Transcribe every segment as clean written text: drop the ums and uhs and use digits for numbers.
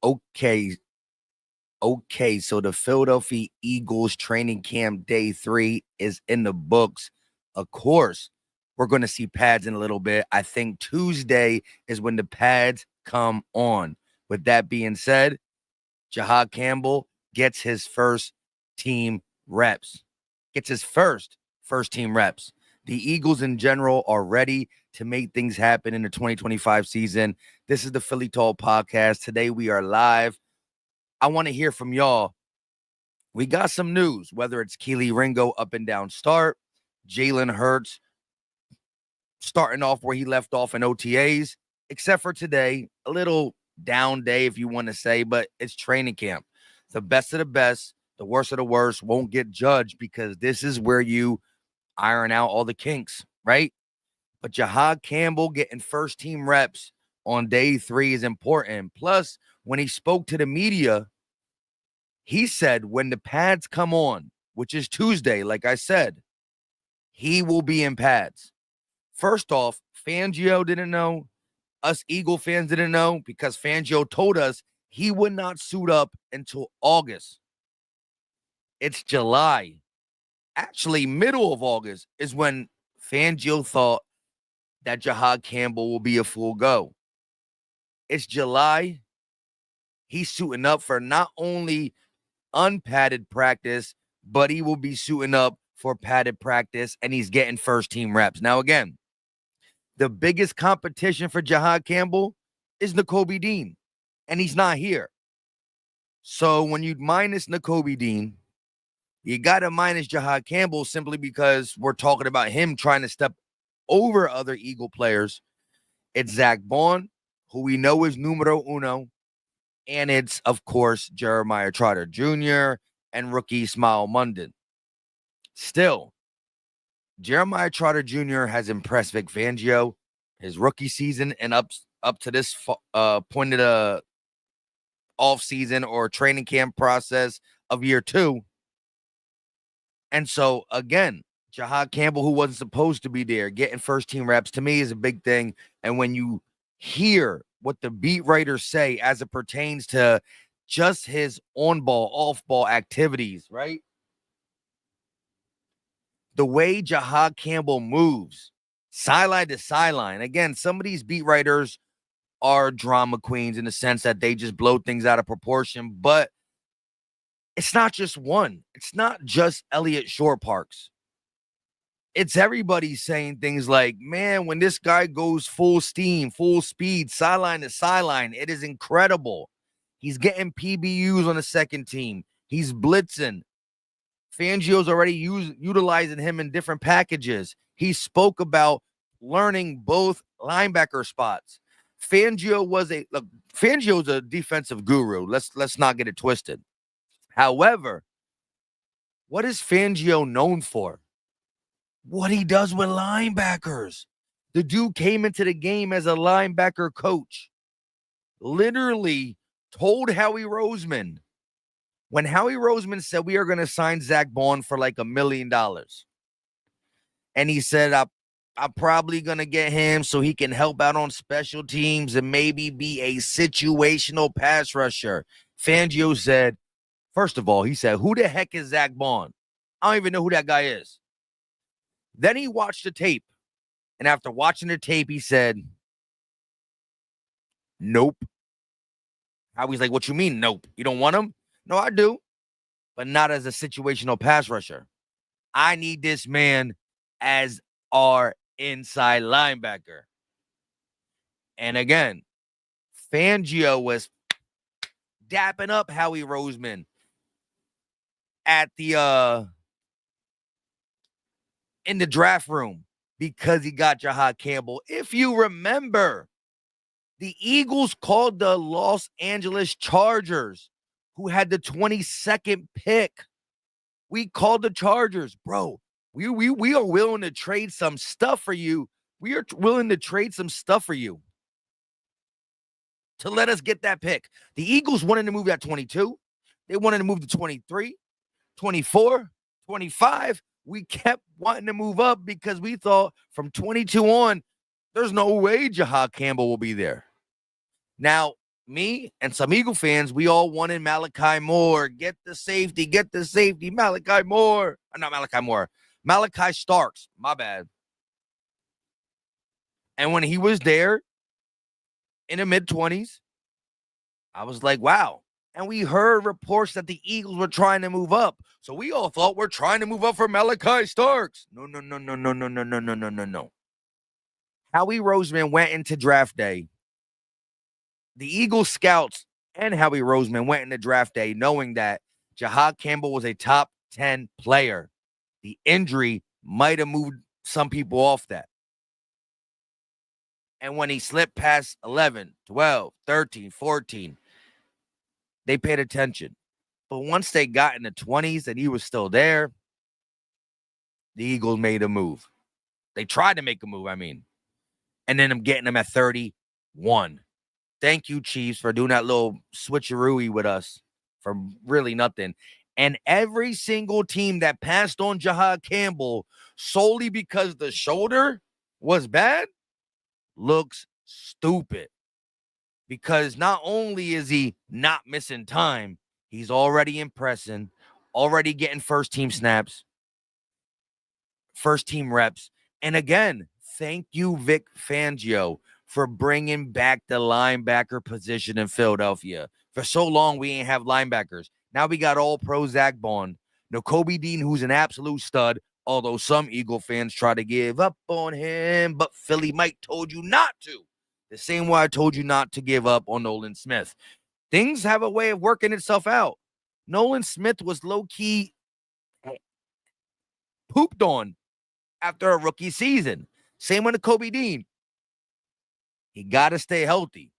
Okay, okay. So the Philadelphia Eagles training camp day 3 is in the books. Of course, we're going to see pads in a little bit. I think Tuesday is when the pads come on. With that being said, Jahad Campbell gets his first team reps. Gets his first team reps. The Eagles in general are ready to make things happen in the 2025 season. This is the Philly Tall Podcast. Today we are live. I want to hear from y'all. We got some news, whether it's Keely Ringo up and down start, Jaylen Hurts starting off where he left off in OTAs, except for today, a little down day, if you want to say, but it's training camp. The best of the best, the worst of the worst won't get judged because this is where you iron out all the kinks, right? But Jahad Campbell getting first team reps on day 3 is important. Plus, when he spoke to the media, he said when the pads come on, which is Tuesday, like I said, he will be in pads. First off, Fangio didn't know. Us Eagle fans didn't know because Fangio told us he would not suit up until August. It's July. Actually, middle of August is when Fangio thought that Jahad Campbell will be a full go. It's July. He's suiting up for not only unpadded practice, but he will be suiting up for padded practice, and he's getting first team reps. Now, again, the biggest competition for Jahad Campbell is Nakobe Dean, and he's not here. So when you minus Nakobe Dean, you got to minus Jahad Campbell simply because we're talking about him trying to step over other Eagle players. It's Zach Bond, who we know is numero uno, and it's, of course, Jeremiah Trotter Jr. and rookie Smile Munden. Still, Jeremiah Trotter Jr. has impressed Vic Fangio his rookie season and up to this point of the offseason or training camp process of year 2. And so, again, Jahad Campbell, who wasn't supposed to be there, getting first team reps, to me is a big thing. And when you hear what the beat writers say as it pertains to just his on-ball, off-ball activities, right? The way Jahad Campbell moves, sideline to sideline. Again, some of these beat writers are drama queens in the sense that they just blow things out of proportion, but it's not just one. It's not just Elliott Shore Parks. It's everybody saying things like, man, when this guy goes full steam, full speed, sideline to sideline, it is incredible. He's getting PBUs on the second team. He's blitzing. Fangio's already utilizing him in different packages. He spoke about learning both linebacker spots. Fangio's a defensive guru. Let's not get it twisted. However, what is Fangio known for? What he does with linebackers. The dude came into the game as a linebacker coach. Literally told Howie Roseman, when Howie Roseman said we are going to sign Zach Bond for like $1 million. And he said, I'm probably going to get him so he can help out on special teams and maybe be a situational pass rusher. Fangio said, first of all, he said, who the heck is Zach Bond? I don't even know who that guy is. Then he watched the tape. And after watching the tape, he said, nope. Howie's like, what you mean, nope? You don't want him? No, I do. But not as a situational pass rusher. I need this man as our inside linebacker. And again, Fangio was dapping up Howie Roseman at the in the draft room because he got Jahad Campbell. If you remember, the Eagles called the Los Angeles Chargers, who had the 22nd pick. We called the Chargers, bro. We are willing to trade some stuff for you. We are willing to trade some stuff for you to let us get that pick. The Eagles wanted to move that 22. They wanted to move to 23, 24, 25. We kept wanting to move up because we thought from 22 on, there's no way Jahad Campbell will be there. Now, me and some Eagle fans, we all wanted Malachi Moore. Get the safety, Malachi Moore. Not Malachi Moore, Malachi Starks. My bad. And when he was there in the mid-20s, I was like, wow. And we heard reports that the Eagles were trying to move up. So we all thought we're trying to move up for Malachi Starks. No. Howie Roseman went into draft day. The Eagles scouts and Howie Roseman went into draft day knowing that Jahad Campbell was a top 10 player. The injury might have moved some people off that. And when he slipped past 11, 12, 13, 14, they paid attention. But once they got in the 20s and he was still there, the Eagles made a move. They tried to make a move, And then I'm getting him at 31. Thank you, Chiefs, for doing that little switcheroo with us for really nothing. And every single team that passed on Jahad Campbell solely because the shoulder was bad looks stupid. Because not only is he not missing time, he's already impressing, already getting first team snaps, first team reps. And again, thank you, Vic Fangio, for bringing back the linebacker position in Philadelphia. For so long, we ain't have linebackers. Now we got all pro Zach Bond, Nakobe Dean, who's an absolute stud, although some Eagle fans try to give up on him, but Philly Mike told you not to. The same way I told you not to give up on Nolan Smith. Things have a way of working itself out. Nolan Smith was low-key pooped on after a rookie season. Same with Nakobe Dean. He got to stay healthy.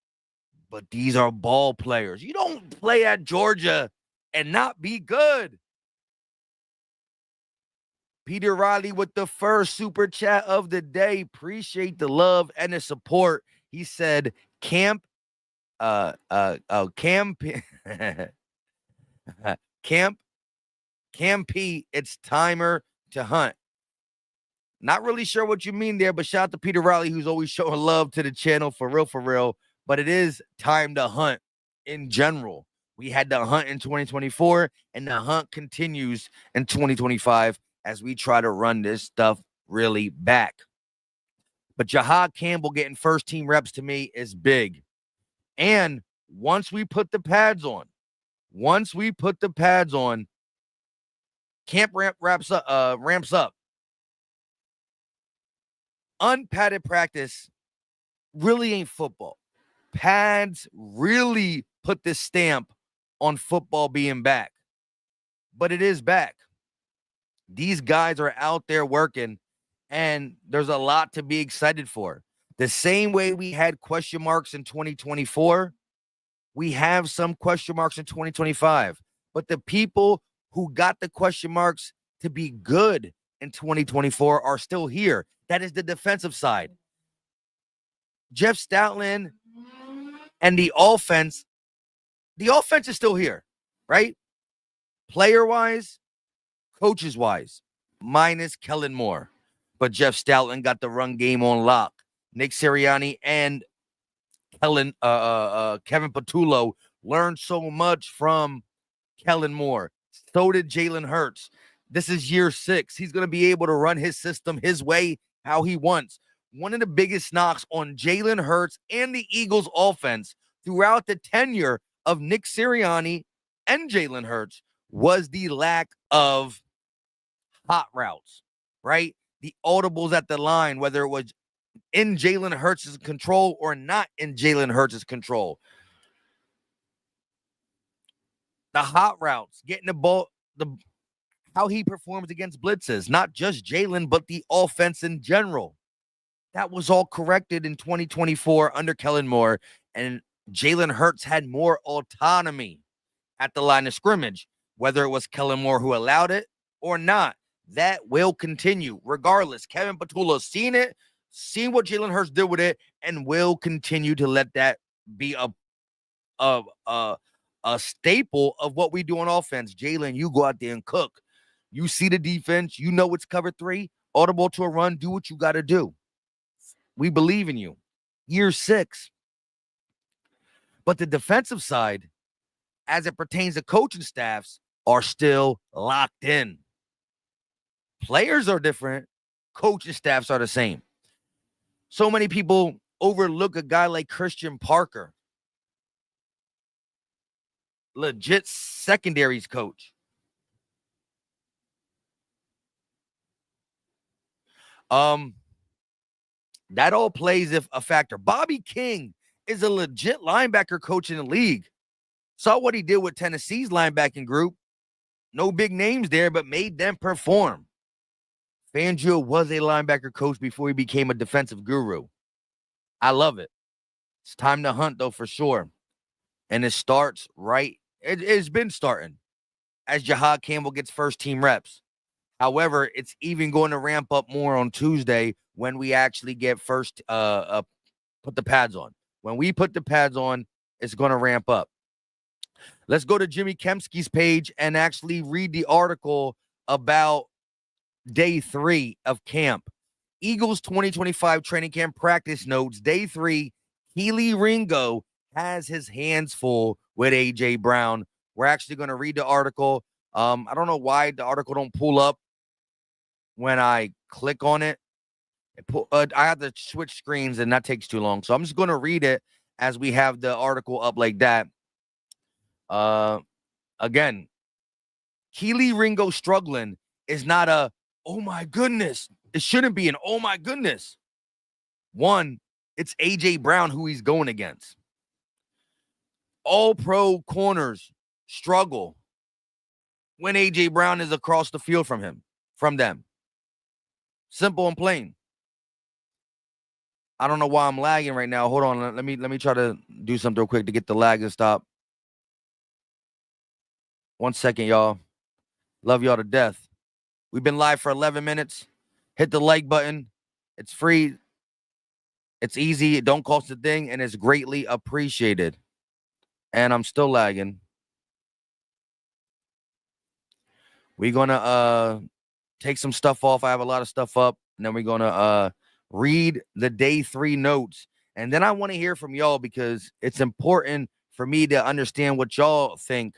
But these are ball players. You don't play at Georgia and not be good. Peter Riley with the first super chat of the day. Appreciate the love and the support. He said, Camp, P, it's timer to hunt. Not really sure what you mean there, but shout out to Peter Riley, who's always showing love to the channel for real. But it is time to hunt in general. We had the hunt in 2024, and the hunt continues in 2025 as we try to run this stuff really back. But Jahad Campbell getting first team reps to me is big. And once we put the pads on, camp ramps up. Unpadded practice really ain't football. Pads really put this stamp on football being back. But it is back. These guys are out there working, and there's a lot to be excited for. The same way we had question marks in 2024, we have some question marks in 2025. But the people who got the question marks to be good in 2024 are still here. That is the defensive side. Jeff Stoutland and the offense is still here, right? Player-wise, coaches-wise, minus Kellen Moore. But Jeff Stoutland got the run game on lock. Nick Sirianni and Kevin Patullo learned so much from Kellen Moore. So did Jaylen Hurts. This is year 6. He's going to be able to run his system his way, how he wants. One of the biggest knocks on Jaylen Hurts and the Eagles offense throughout the tenure of Nick Sirianni and Jaylen Hurts was the lack of hot routes, right? The audibles at the line, whether it was in Jaylen Hurts' control or not in Jaylen Hurts' control. The hot routes, getting the ball, how he performs against blitzes, not just Jaylen, but the offense in general. That was all corrected in 2024 under Kellen Moore, and Jaylen Hurts had more autonomy at the line of scrimmage, whether it was Kellen Moore who allowed it or not. That will continue regardless. Kevin Patullo's seen what Jaylen Hurts did with it, and will continue to let that be a staple of what we do on offense. Jaylen, you go out there and cook. You see the defense. You know it's cover 3. Audible to a run. Do what you got to do. We believe in you. Year 6. But the defensive side, as it pertains to coaching staffs, are still locked in. Players are different. Coaching staffs are the same. So many people overlook a guy like Christian Parker, legit secondaries coach. That all plays if a factor. Bobby King is a legit linebacker coach in the league. Saw what he did with Tennessee's linebacking group. No big names there, but made them perform. Fangio was a linebacker coach before he became a defensive guru. I love it. It's time to hunt, though, for sure. And it starts right. It's been starting as Jahad Campbell gets first team reps. However, it's even going to ramp up more on Tuesday when we actually get first put the pads on. When we put the pads on, it's going to ramp up. Let's go to Jimmy Kempski's page and actually read the article about day 3 of camp. Eagles 2025 training camp practice notes. Day 3, Kelee Ringo has his hands full with A.J. Brown. We're actually going to read the article. I don't know why the article don't pull up when I click on it. I have to switch screens, and that takes too long. So I'm just going to read it as we have the article up like that. Again, Kelee Ringo struggling is not a, oh my goodness. It shouldn't be an, oh my goodness. One, it's A.J. Brown who he's going against. All pro corners struggle when A.J. Brown is across the field from them. Simple and plain. I don't know why I'm lagging right now. Hold on. Let me try to do something real quick to get the lag to stop. 1 second, y'all. Love y'all to death. We've been live for 11 minutes. Hit the like button. It's free. It's easy. It don't cost a thing, and it's greatly appreciated. And I'm still lagging. We're going to take some stuff off. I have a lot of stuff up. And then we're going to read the day 3 notes. And then I want to hear from y'all because it's important for me to understand what y'all think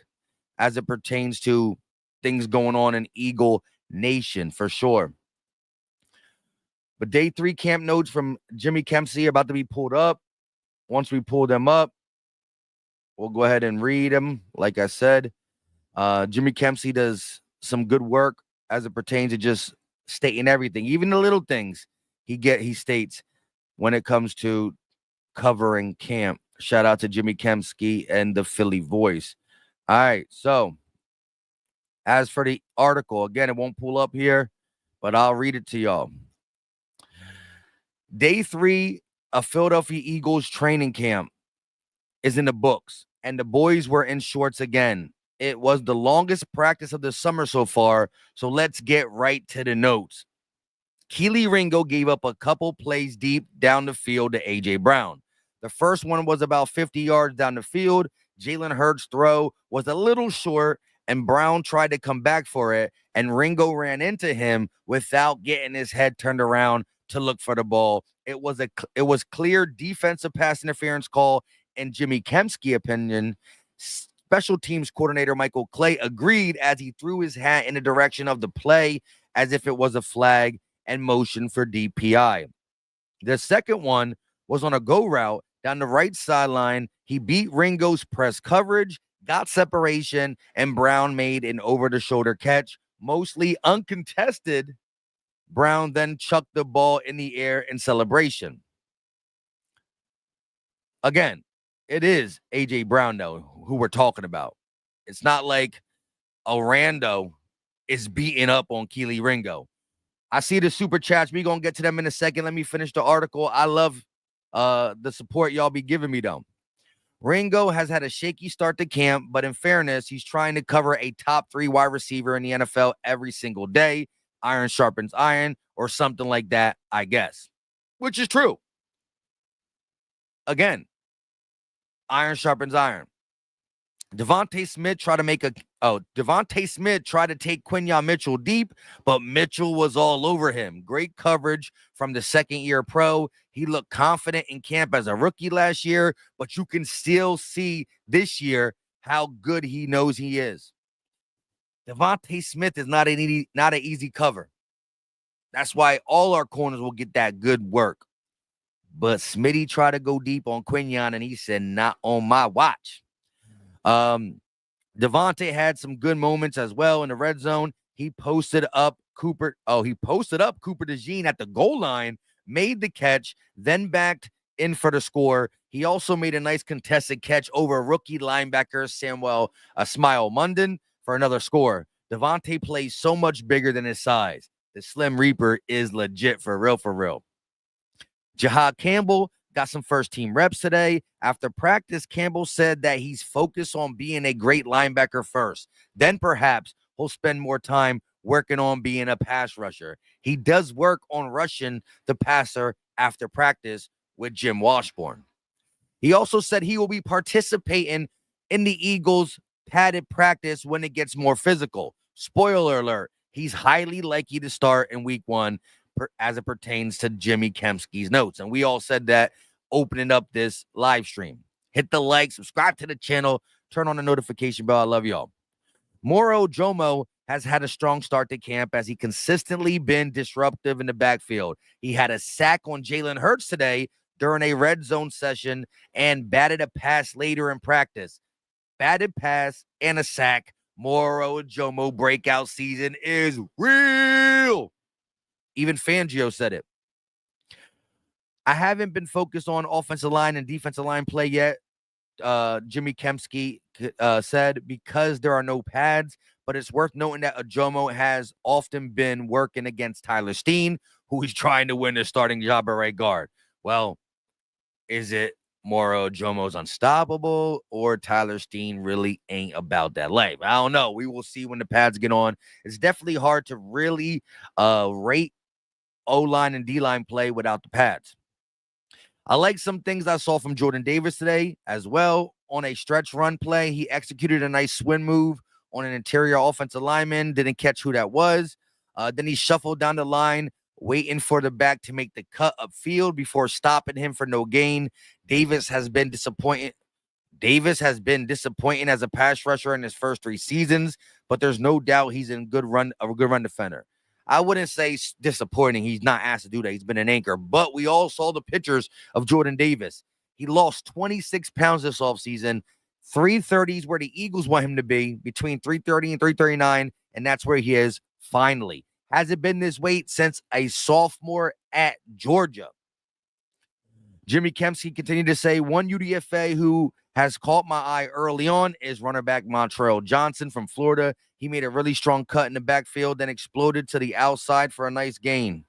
as it pertains to things going on in Eagle Nation for sure. But day 3 camp notes from Jimmy Kempsey are about to be pulled up. Once we pull them up, we'll go ahead and read them. Like I said, Jimmy Kempsey does some good work as it pertains to just stating everything, even the little things he states when it comes to covering camp. Shout out to Jimmy Kempsey and the Philly Voice. All right, so as for the article, again, it won't pull up here, but I'll read it to y'all. Day 3 of Philadelphia Eagles training camp is in the books, and the boys were in shorts again. It was the longest practice of the summer so far, so let's get right to the notes. Kelee Ringo gave up a couple plays deep down the field to A.J. Brown. The first one was about 50 yards down the field. Jaylen Hurts' throw was a little short, and Brown tried to come back for it, and Ringo ran into him without getting his head turned around to look for the ball. It was clear defensive pass interference call, in Jimmy Kempsey's opinion. Special teams coordinator Michael Clay agreed as he threw his hat in the direction of the play as if it was a flag and motion for DPI. The second one was on a go route down the right sideline. He beat Ringo's press coverage, got separation, and Brown made an over-the-shoulder catch, mostly uncontested. Brown then chucked the ball in the air in celebration. Again, it is A.J. Brown, though, who we're talking about. It's not like a rando is beating up on Kelee Ringo. I see the super chats. We're going to get to them in a second. Let me finish the article. I love the support y'all be giving me, though. Ringo has had a shaky start to camp, but in fairness, he's trying to cover a top 3 wide receiver in the NFL every single day. Iron sharpens iron or something like that, I guess, which is true. Again, iron sharpens iron. Devontae Smith tried to take Quinyon Mitchell deep, but Mitchell was all over him. Great coverage from the second-year pro. He looked confident in camp as a rookie last year, but you can still see this year how good he knows he is. Devontae Smith is not an easy cover. That's why all our corners will get that good work. But Smitty tried to go deep on Quinyon, and he said, not on my watch. Devontae had some good moments as well in the red zone. He posted up Cooper DeJean at the goal line, made the catch, then backed in for the score. He also made a nice contested catch over rookie linebacker Smile Munden for another score. Devontae plays so much bigger than his size. The Slim Reaper is legit for real, for real. Jahad Campbell got some first-team reps today. After practice, Campbell said that he's focused on being a great linebacker first. Then perhaps he'll spend more time working on being a pass rusher. He does work on rushing the passer after practice with Jim Washburn. He also said he will be participating in the Eagles' padded practice when it gets more physical. Spoiler alert, he's highly likely to start in week 1 as it pertains to Jimmy Kempski's notes. And we all said that opening up this live stream. Hit the like, subscribe to the channel, turn on the notification bell. I love y'all. Moro Jomo has had a strong start to camp as he consistently been disruptive in the backfield. He had a sack on Jaylen Hurts today during a red zone session and batted a pass later in practice. Batted pass and a sack. Moro Jomo breakout season is real. Even Fangio said it. I haven't been focused on offensive line and defensive line play yet, Jimmy Kempski said, because there are no pads, but it's worth noting that Ajomo has often been working against Tyler Steen, who he's trying to win the starting job at right guard. Well, is it Moro Jomo's unstoppable or Tyler Steen really ain't about that life? I don't know. We will see when the pads get on. It's definitely hard to really rate O-line and D-line play without the pads. I like some things I saw from Jordan Davis today as well. On a stretch run play, he executed a nice swing move on an interior offensive lineman. Didn't catch who that was. Then he shuffled down the line, waiting for the back to make the cut upfield before stopping him for no gain. Davis has been disappointing as a pass rusher in his first 3 seasons, but there's no doubt he's a good run defender. I wouldn't say disappointing. He's not asked to do that. He's been an anchor. But we all saw the pictures of Jordan Davis. He lost 26 pounds this offseason. 330s where the Eagles want him to be, between 330 and 339, and that's where he is finally. Hasn't been this weight since a sophomore at Georgia. Jimmy Kempski continued to say, one UDFA who has caught my eye early on is running back Montrell Johnson from Florida. He made a really strong cut in the backfield, then exploded to the outside for a nice gain.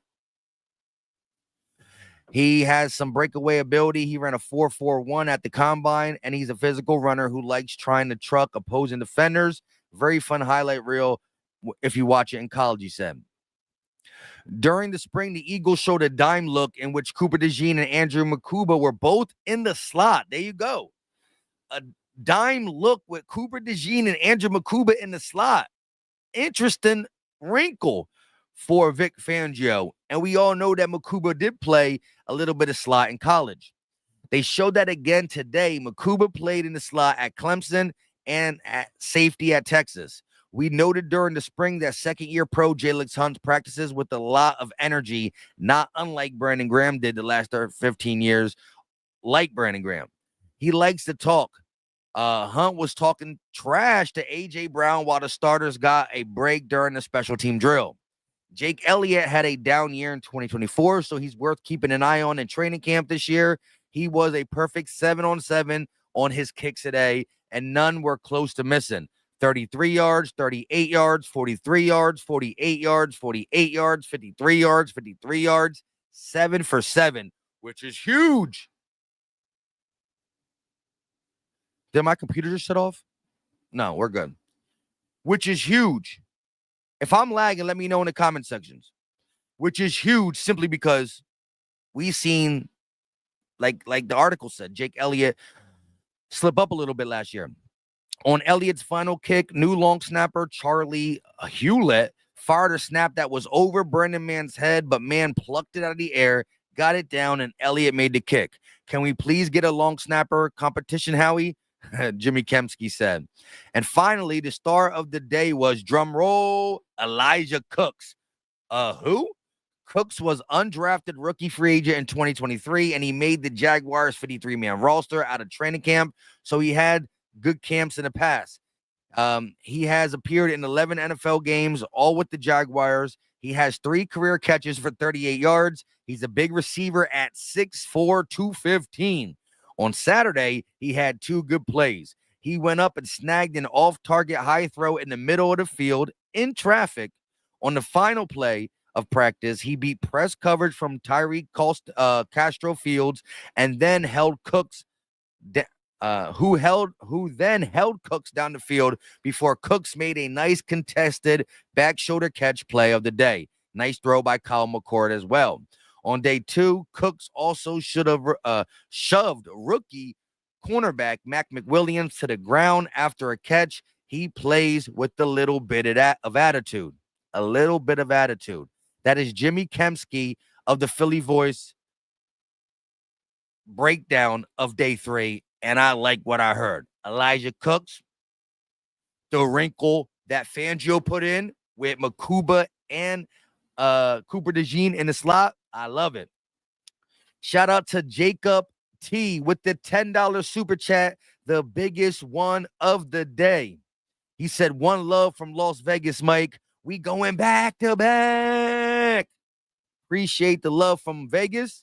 He has some breakaway ability. He ran a 4.41 at the combine, and he's a physical runner who likes trying to truck opposing defenders. Very fun highlight reel if you watch it in college, he said. During the spring, the Eagles showed a dime look in which Cooper DeJean and Andrew Makuba were both in the slot. There you go. A dime look with Cooper DeJean and Andrew Makuba in the slot. Interesting wrinkle for Vic Fangio. And we all know that Makuba did play a little bit of slot in college. They showed that again today. Makuba played in the slot at Clemson and at safety at Texas. We noted during the spring that second-year pro Jaylen Hurts practices with a lot of energy, not unlike Brandon Graham did the last 15 years, like Brandon Graham. He likes to talk. Hunt was talking trash to A.J. Brown while the starters got a break during the special team drill. Jake Elliott had a down year in 2024, so he's worth keeping an eye on in training camp this year. He was a perfect 7-on-7 on his kicks today, and none were close to missing. 33 yards, 38 yards, 43 yards, 48 yards, 48 yards, 53 yards, 53 yards, 7 for 7, which is huge. Did my computer just shut off? No, we're good. Which is huge. If I'm lagging, let me know in the comment sections. Which is huge simply because we've seen, like the article said, Jake Elliott slip up a little bit last year. On Elliott's final kick, new long snapper Charlie Hewlett fired a snap that was over Brendan Mann's head, but Mann plucked it out of the air, got it down, and Elliott made the kick. Can we please get a long snapper competition, Howie? Jimmy Kempski said. And finally, the star of the day was, drum roll, Elijah Cooks. Who? Cooks was undrafted rookie free agent in 2023, and he made the Jaguars 53-man roster out of training camp, so he had good camps in the past. He has appeared in 11 NFL games, all with the Jaguars. He has 3 career catches for 38 yards. He's a big receiver at 6'4", 215. On Saturday, he had 2 good plays. He went up and snagged an off-target high throw in the middle of the field in traffic. On the final play of practice, he beat press coverage from Tyreek Castro Fields and then held Cooks who then held Cooks down the field before Cooks made a nice contested back shoulder catch play of the day. Nice throw by Kyle McCord as well. On day 2, Cooks also should have shoved rookie cornerback Mac McWilliams to the ground after a catch. He plays with a little bit of attitude. A little bit of attitude. That is Jimmy Kempski of the Philly Voice breakdown of day 3. And I like what I heard. Elijah Cooks, the wrinkle that Fangio put in with Makuba and Cooper DeJean in the slot. I love it. Shout out to Jacob T with the $10 super chat, the biggest one of the day. He said, one love from Las Vegas, Mike. We going back to back. Appreciate the love from Vegas.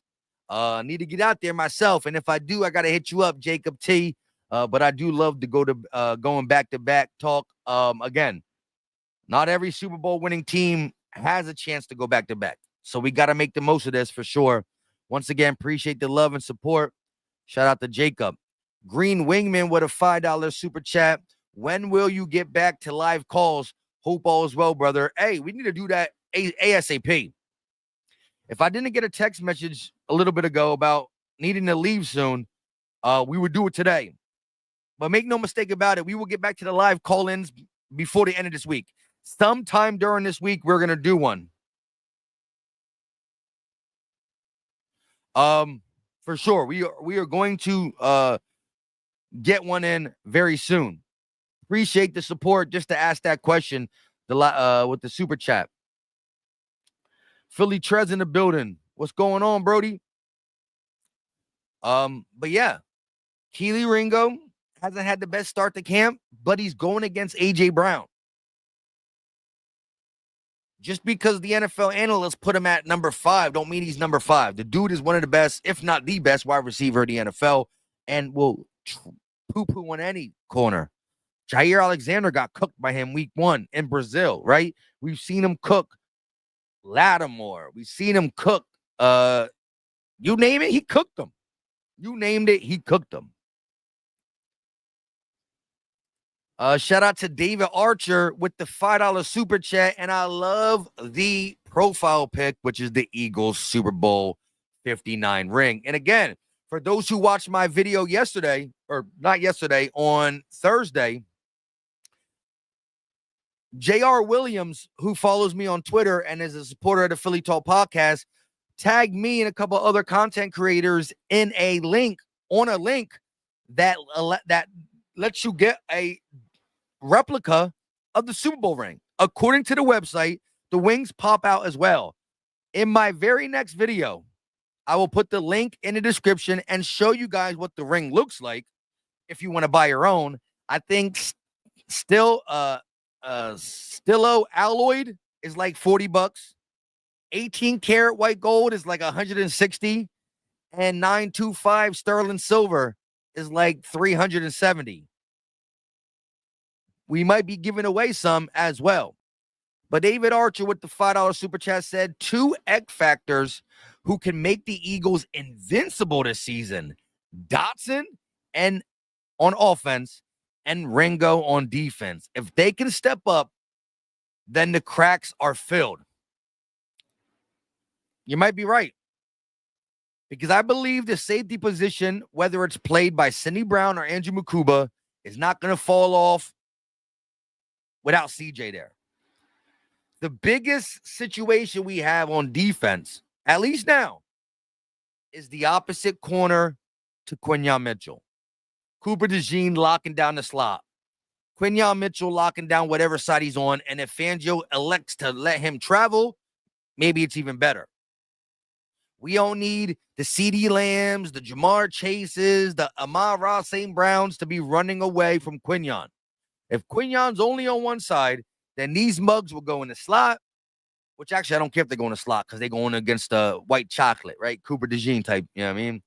Need to get out there myself, and if I do, I gotta hit you up, Jacob T. But I do love to go to going back to back talk. Again, not every Super Bowl winning team has a chance to go back to back, so we got to make the most of this for sure. Once again, appreciate the love and support. Shout out to Jacob. Green Wingman with a $5 super chat. When will you get back to live calls? Hope all is well, brother. Hey, we need to do that ASAP. If I didn't get a text message a little bit ago about needing to leave soon, we would do it today. But make no mistake about it, we will get back to the live call-ins before the end of this week. Sometime during this week, we're going to do one. For sure. We are going to get one in very soon. Appreciate the support just to ask that question with the super chat. Philly Trez in the building. What's going on, Brody? But yeah, Keely Ringo hasn't had the best start to camp, but he's going against AJ Brown. Just because the NFL analysts put him at number 5 don't mean he's number 5. The dude is one of the best, if not the best, wide receiver in the NFL and will poo-poo on any corner. Jair Alexander got cooked by him week 1 in Brazil, right? We've seen him cook Lattimore. We've seen him cook. You name it, he cooked them. You named it, he cooked them. Shout out to David Archer with the $5 super chat. And I love the profile pic, which is the Eagles Super Bowl 59 ring. And again, for those who watched my video yesterday, or not yesterday, on Thursday, J.R. Williams, who follows me on Twitter and is a supporter of the Philly Talk podcast, tagged me and a couple other content creators in a link that lets you get a replica of the Super Bowl ring. According to the website, the wings pop out as well. In my very next video, I will put the link in the description and show you guys what the ring looks like if you want to buy your own. I think Stillo alloyed is like $40. 18 karat white gold is like 160, and 925 sterling silver is like 370. We might be giving away some as well. But David Archer with the $5 super chat said 2 X factors who can make the Eagles invincible this season: Dotson and on offense and Ringo on defense. If they can step up, then the cracks are filled. You might be right. Because I believe the safety position, whether it's played by Sidney Brown or Andrew Makuba, is not going to fall off without CJ there. The biggest situation we have on defense, at least now, is the opposite corner to Quinyon Mitchell. Cooper DeJean locking down the slot. Quinyon Mitchell locking down whatever side he's on. And if Fangio elects to let him travel, maybe it's even better. We don't need the CeeDee Lambs, the Jamar Chases, the Amon-Ra St. Browns to be running away from Quinyon. If Quinyon's only on one side, then these mugs will go in the slot, which actually I don't care if they go in the slot because they're going against the white chocolate, right? Cooper DeJean type, you know what I mean?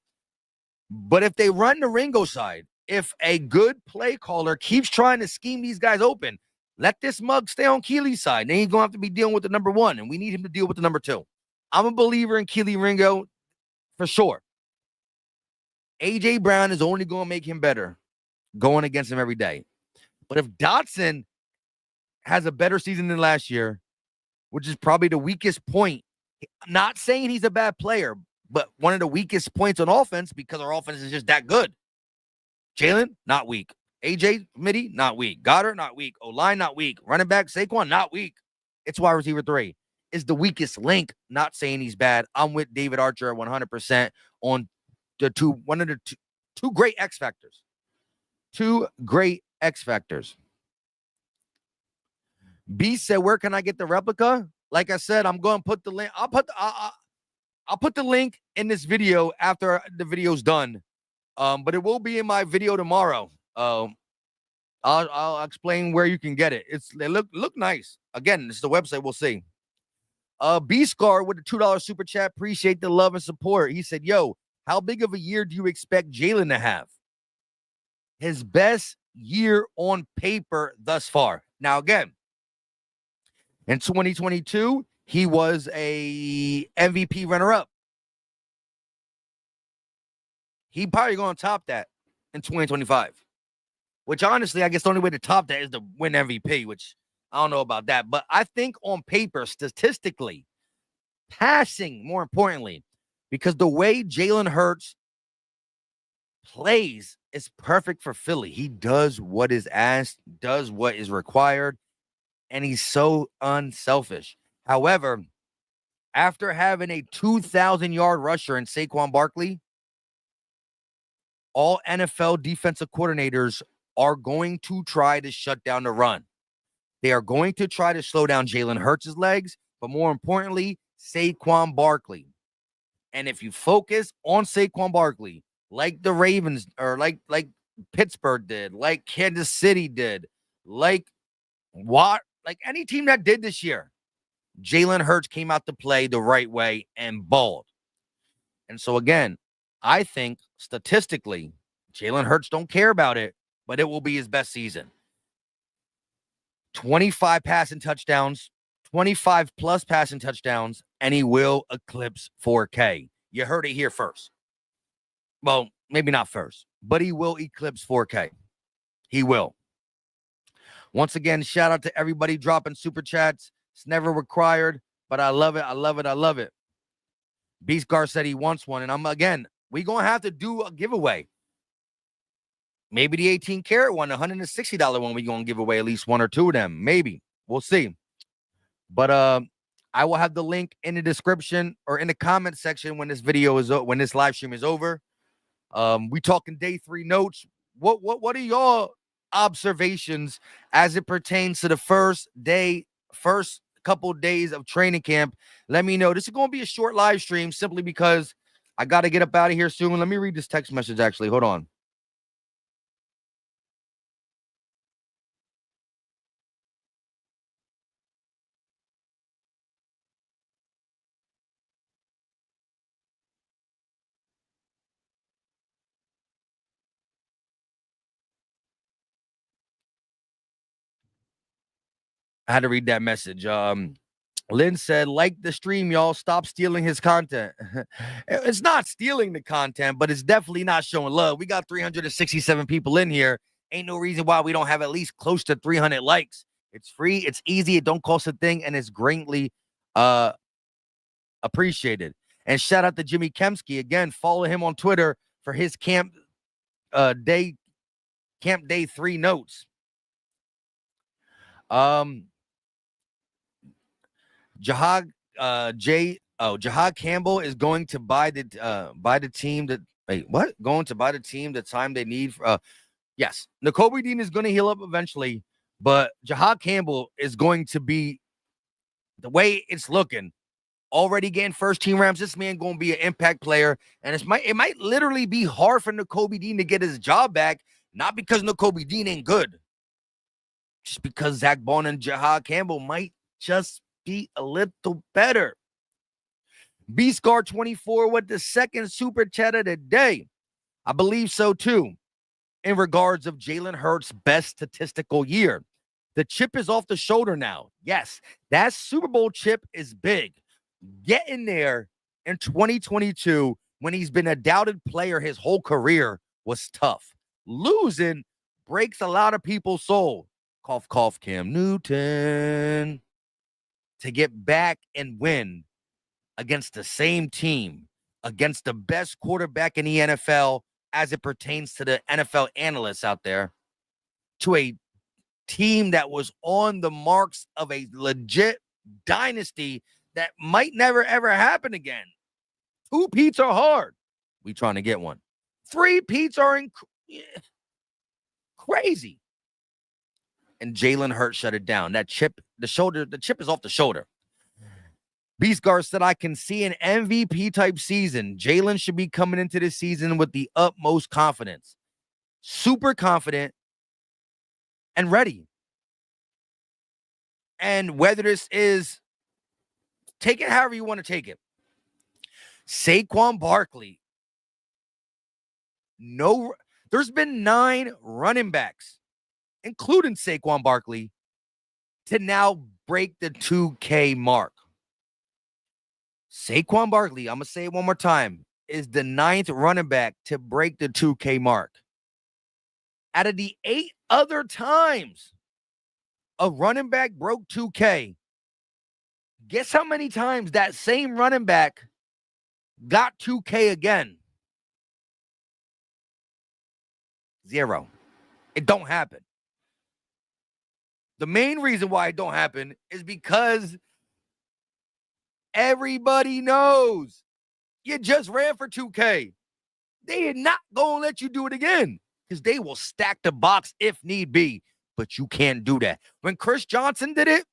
But if they run the Ringo side, if a good play caller keeps trying to scheme these guys open, let this mug stay on Keely's side. Then he's going to have to be dealing with the number one, and we need him to deal with the number two. I'm a believer in Keely Ringo for sure. A.J. Brown is only going to make him better going against him every day. But if Dotson has a better season than last year, which is probably the weakest point, not saying he's a bad player, but one of the weakest points on offense because our offense is just that good. Jaylen, not weak. AJ, Mitty, not weak. Goddard, not weak. O-line, not weak. Running back, Saquon, not weak. It's wide receiver 3. Is the weakest link. Not saying he's bad. I'm with David Archer 100% on the two great X factors. Two great X factors. B said, "Where can I get the replica?" Like I said, I'm going to put the link. I'll put the link in this video after the video's done. But it will be in my video tomorrow. I'll explain where you can get it. They look nice. Again, this is the website. We'll see. B Scar with the $2 super chat. Appreciate the love and support. He said, "Yo, how big of a year do you expect Jaylen to have?" His best year on paper thus far. Now, again, in 2022, he was a MVP runner-up. He probably going to top that in 2025. Which, honestly, I guess the only way to top that is to win MVP, which I don't know about that. But I think on paper, statistically, passing, more importantly, because the way Jaylen Hurts plays is perfect for Philly. He does what is asked, does what is required, and he's so unselfish. However, after having a 2,000-yard rusher in Saquon Barkley, all NFL defensive coordinators are going to try to shut down the run. They are going to try to slow down Jaylen Hurts' legs, but more importantly, Saquon Barkley. And if you focus on Saquon Barkley, like the Ravens, or like Pittsburgh did, like Kansas City did, like any team that did this year, Jaylen Hurts came out to play the right way and balled. And so again, I think statistically, Jaylen Hurts don't care about it, but it will be his best season. 25 passing touchdowns, 25 plus passing touchdowns, and he will eclipse 4K. You heard it here first. Well, maybe not first, but he will eclipse 4K. He will. Once again, shout out to everybody dropping super chats. It's never required, but I love it. I love it. I love it. Beast Gar said he wants one, and we're going to have to do a giveaway. Maybe the 18-karat one, $160 one, we're going to give away at least one or two of them. Maybe. We'll see. But I will have the link in the description or in the comment section when this live stream is over. We talking day 3 notes. What are your observations as it pertains to the first couple days of training camp? Let me know. This is going to be a short live stream simply because I got to get up out of here soon. Let me read this text message actually. Hold on. I had to read that message. Lynn said, "Like the stream, y'all. Stop stealing his content." It's not stealing the content, but it's definitely not showing love. We got 367 people in here. Ain't no reason why we don't have at least close to 300 likes. It's free. It's easy. It don't cost a thing, and it's greatly appreciated. And shout out to Jimmy Kemsky. Again, follow him on Twitter for his camp day Camp Day 3 notes. Jahad Campbell is going to buy the team that going to buy the team the time they need. Yes, Nakobe Dean is going to heal up eventually, but Jahad Campbell is going to be, the way it's looking, already getting first team reps. This man going to be an impact player, and it might literally be hard for Nakobe Dean to get his job back, not because Nakobe Dean ain't good, just because Zach Bond and Jahad Campbell might just be a little better. Beast Guard 24 with the second super chat of the day. I believe so too. In regards of Jaylen Hurts' best statistical year, the chip is off the shoulder now. Yes, that Super Bowl chip is big. Getting there in 2022 when he's been a doubted player his whole career was tough. Losing breaks a lot of people's soul. Cough, cough, Cam Newton. To get back and win against the same team, against the best quarterback in the NFL as it pertains to the NFL analysts out there, to a team that was on the marks of a legit dynasty that might never, ever happen again. 2 peats are hard. We trying to get one. 3 peats are crazy. And Jaylen Hurts shut it down. That chip, the chip is off the shoulder. Beast Guard said, I can see an MVP type season. Jaylen should be coming into this season with the utmost confidence. Super confident and ready. And whether this is, take it however you want to take it. Saquon Barkley. There's been 9 running backs, including Saquon Barkley, to now break the 2K mark. Saquon Barkley, I'm going to say it one more time, is the 9th running back to break the 2K mark. Out of the 8 other times a running back broke 2K, guess how many times that same running back got 2K again? 0. It don't happen. The main reason why it don't happen is because everybody knows you just ran for 2K. They are not going to let you do it again because they will stack the box if need be, but you can't do that. When Chris Johnson did it,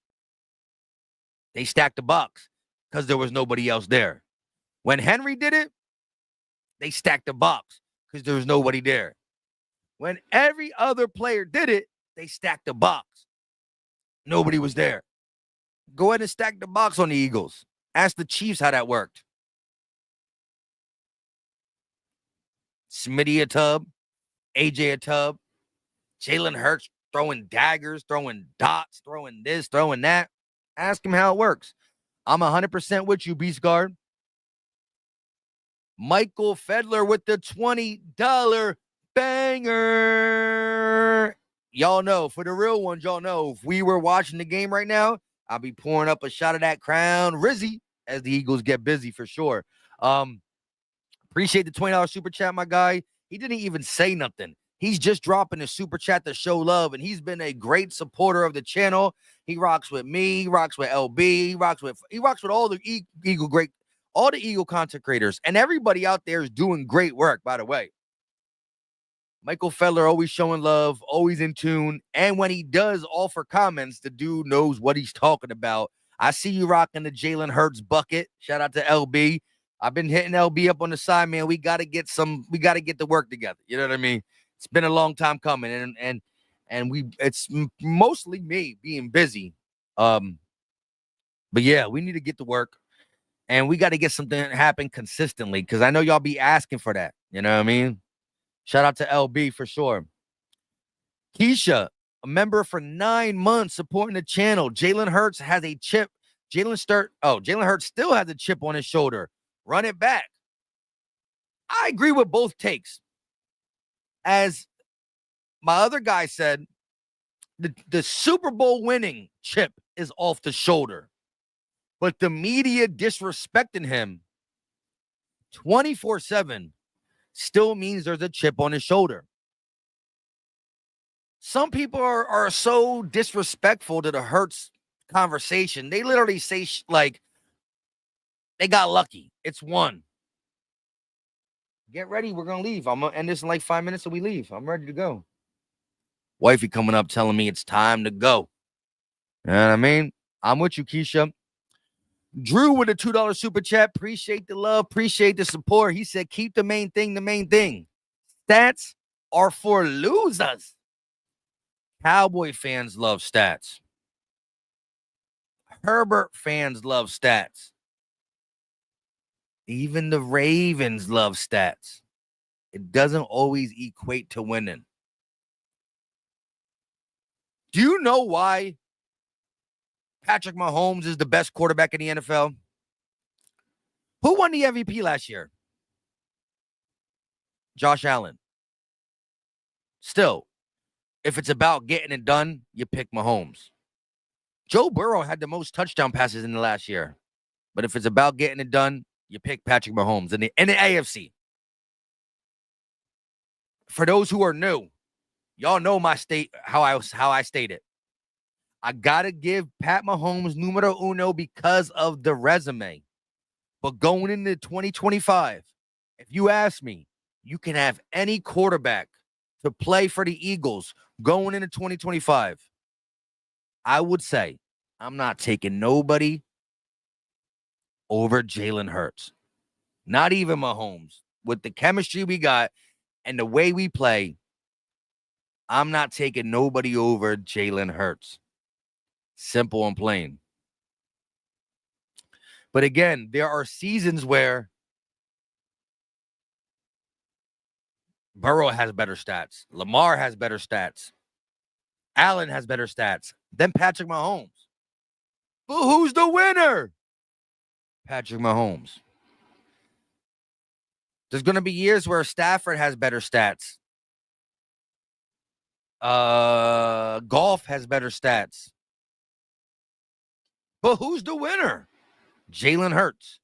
they stacked the box because there was nobody else there. When Henry did it, they stacked the box because there was nobody there. When every other player did it, they stacked the box. Nobody was there. Go ahead and stack the box on the Eagles. Ask the Chiefs how that worked. Smitty a tub, AJ a tub, Jaylen Hurts throwing daggers, throwing dots, throwing this, throwing that. Ask him how it works. I'm 100% with you, Beast Guard. Michael Fedler with the $20 banger. Y'all know, for the real ones, y'all know, if we were watching the game right now, I'll be pouring up a shot of that Crown Rizzy as the Eagles get busy for sure. Appreciate the $20 super chat, my guy. He didn't even say nothing. He's just dropping a super chat to show love, and he's been a great supporter of the channel. He rocks with me. He rocks with LB. He rocks with all the all the Eagle content creators, and everybody out there is doing great work, by the way. Michael Feller always showing love, always in tune. And when he does offer comments, the dude knows what he's talking about. I see you rocking the Jaylen Hurts bucket. Shout out to LB. I've been hitting LB up on the side, man. We got to get the work together. You know what I mean? It's been a long time coming. And it's mostly me being busy. But yeah, we need to get to work. And we got to get something happen consistently because I know y'all be asking for that. You know what I mean? Shout out to LB for sure. Keisha, a member for 9 months supporting the channel. Jaylen Hurts has a chip. Jaylen Hurts still has a chip on his shoulder. Run it back. I agree with both takes. As my other guy said, the Super Bowl winning chip is off the shoulder. But the media disrespecting him 24/7 still means there's a chip on his shoulder. Some people are so disrespectful to the Hurts conversation. They literally say like they got lucky. It's one. Get ready. We're going to leave. I'm going to end this in like 5 minutes and we leave. I'm ready to go. Wifey coming up telling me it's time to go. You know what I mean? I'm with you, Keisha. Drew with a $2 super chat. Appreciate the love. Appreciate the support. He said, keep the main thing the main thing. Stats are for losers. Cowboy fans love stats. Herbert fans love stats. Even the Ravens love stats. It doesn't always equate to winning. Do you know why Patrick Mahomes is the best quarterback in the NFL? Who won the MVP last year? Josh Allen. Still, if it's about getting it done, you pick Mahomes. Joe Burrow had the most touchdown passes in the last year. But if it's about getting it done, you pick Patrick Mahomes in the AFC. For those who are new, y'all know my state, how I state it. I got to give Pat Mahomes numero uno because of the resume. But going into 2025, if you ask me, you can have any quarterback to play for the Eagles going into 2025. I would say I'm not taking nobody over Jaylen Hurts. Not even Mahomes. With the chemistry we got and the way we play, I'm not taking nobody over Jaylen Hurts. Simple and plain. But again, there are seasons where Burrow has better stats. Lamar has better stats. Allen has better stats than Patrick Mahomes. But who's the winner? Patrick Mahomes. There's going to be years where Stafford has better stats. Golf has better stats. But who's the winner? Jaylen Hurts.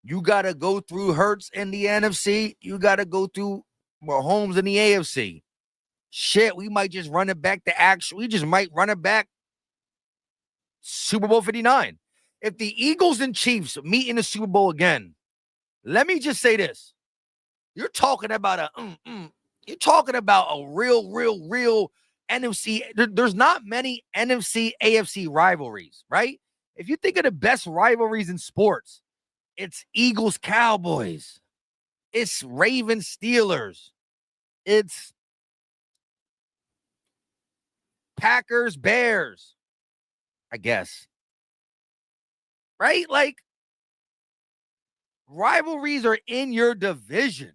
You got to go through Hurts in the NFC. You got to go through Mahomes in the AFC. Shit, we might just run it back we just might run it back Super Bowl 59. If the Eagles and Chiefs meet in the Super Bowl again, let me just say this. You're talking about a real NFC. There's not many NFC, AFC rivalries, right? If you think of the best rivalries in sports, it's Eagles, Cowboys. It's Ravens, Steelers. It's Packers, Bears, I guess. Right? Like, rivalries are in your division.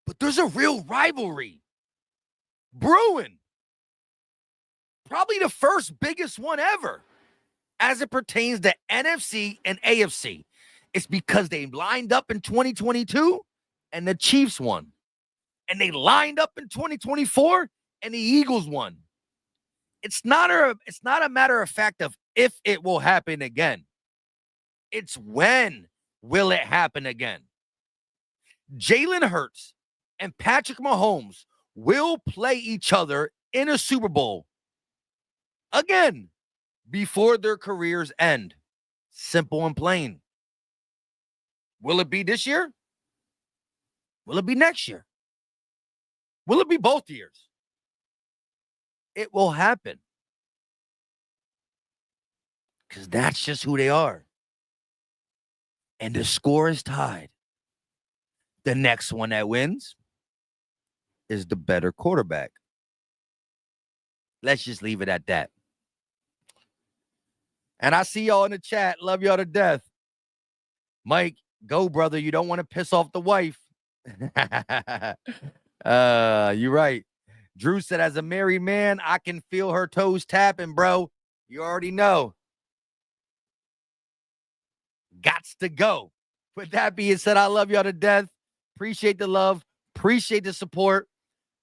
But there's a real rivalry brewing. Probably the first biggest one ever as it pertains to NFC and AFC. It's because they lined up in 2022 and the Chiefs won. And they lined up in 2024 and the Eagles won. It's not a matter of fact of if it will happen again. It's when will it happen again. Jaylen Hurts and Patrick Mahomes will play each other in a Super Bowl again before their careers end. Simple and plain. Will it be this year? Will it be next year? Will it be both years? It will happen. Because that's just who they are. And the score is tied. The next one that wins is the better quarterback. Let's just leave it at that. And I see y'all in the chat. Love y'all to death. Mike, go, brother. You don't want to piss off the wife. You're right. Drew said, as a married man, I can feel her toes tapping, bro. You already know. Gots to go. With that being said, I love y'all to death. Appreciate the love. Appreciate the support.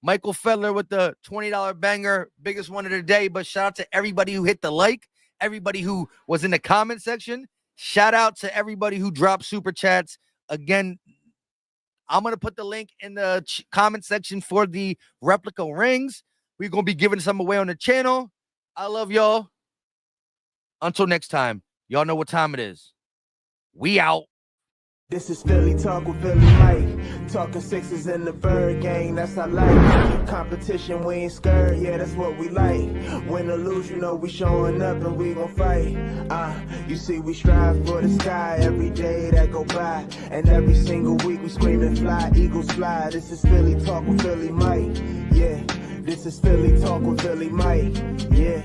Michael Fedler with the $20 banger. Biggest one of the day. But shout out to everybody who hit the like. Everybody who was in the comment section. Shout out to everybody who dropped super chats. Again, I'm going to put the link in the comment section for the replica rings. We're going to be giving some away on the channel. I love y'all. Until next time, y'all know what time it is. We out. This is Philly Talk with Philly Mike. Talking sixes in the bird gang, that's our life. Competition, we ain't scared, yeah, that's what we like. Win or lose, you know we showing up and we gon' fight. You see we strive for the sky every day that go by. And every single week we scream and fly, eagles fly. This is Philly Talk with Philly Mike, yeah. This is Philly Talk with Philly Mike, yeah.